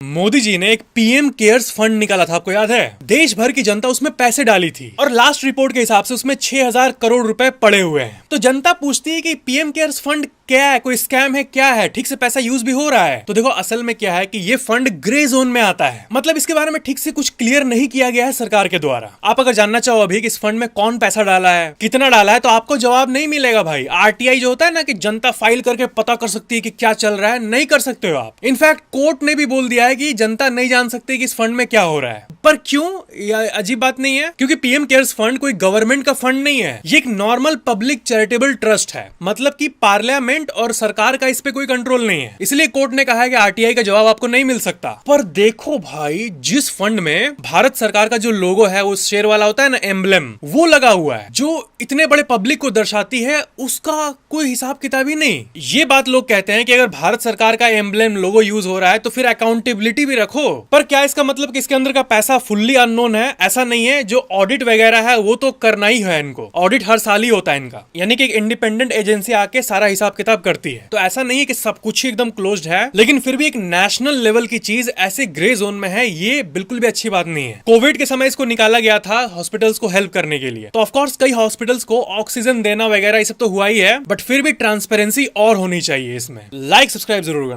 मोदी जी ने एक PM cares fund निकाला था, आपको याद है? देश भर की जनता उसमें पैसे डाली थी और लास्ट रिपोर्ट के हिसाब से उसमें 6000 करोड़ रुपए पड़े हुए हैं। तो जनता पूछती है कि पीएम केयर्स फंड क्या है, कोई स्कैम है, क्या है, ठीक से पैसा यूज भी हो रहा है? तो देखो, असल में क्या है कि ये फंड ग्रे जोन में आता है, मतलब इसके बारे में ठीक से कुछ क्लियर नहीं किया गया है सरकार के द्वारा। आप अगर जानना चाहो अभी कि इस फंड में कौन पैसा डाला है, कितना डाला है, तो आपको जवाब नहीं मिलेगा भाई। आरटीआई जो होता है ना, कि जनता फाइल करके पता कर सकती है कि क्या चल रहा है, नहीं कर सकते हो आप। इनफैक्ट कोर्ट ने भी बोल दिया है कि जनता नहीं जान सकती कि इस फंड में क्या हो रहा है। पर क्यों? यह अजीब बात नहीं है, क्योंकि पीएम केयर्स फंड कोई गवर्नमेंट का फंड नहीं है, ये एक नॉर्मल पब्लिक चैरिटेबल ट्रस्ट है। मतलब कि पार्लियामेंट और सरकार का इस पे कोई कंट्रोल नहीं है, इसलिए कोर्ट ने कहा है कि आरटीआई का जवाब आपको नहीं मिल सकता। पर देखो भाई, जिस फंड में भारत सरकार का जो लोगो है, वो शेर वाला होता है ना, एम्ब्लेम, वो लगा हुआ है, जो इतने बड़े पब्लिक को दर्शाती है, उसका कोई हिसाब किताब ही नहीं। ये बात लोग कहते हैं कि अगर भारत सरकार का एम्ब्लेम लोगो यूज हो रहा है तो फिर अकाउंटेबिलिटी भी रखो। पर क्या इसका मतलब कि इसके अंदर का पैसा फुल्ली अननोन है? ऐसा नहीं है। जो ऑडिट वगैरह है वो तो करना ही है इनको, ऑडिट हर साल ही होता है इनका, यानी कि एक इंडिपेंडेंट एजेंसी आके सारा हिसाब किताब करती है। तो ऐसा नहीं है कि सब कुछ ही एकदम क्लोज्ड है, लेकिन फिर भी एक नेशनल लेवल की चीज ऐसे ग्रे जोन में है, ये बिल्कुल भी अच्छी बात नहीं है। कोविड के समय इसको निकाला गया था हॉस्पिटल्स को हेल्प करने के लिए, तो ऑफकोर्स कई हॉस्पिटल्स को ऑक्सीजन देना वगैरह ये सब तो हुआ ही है, बट फिर भी ट्रांसपेरेंसी और होनी चाहिए इसमें। लाइक सब्सक्राइब जरूर करना।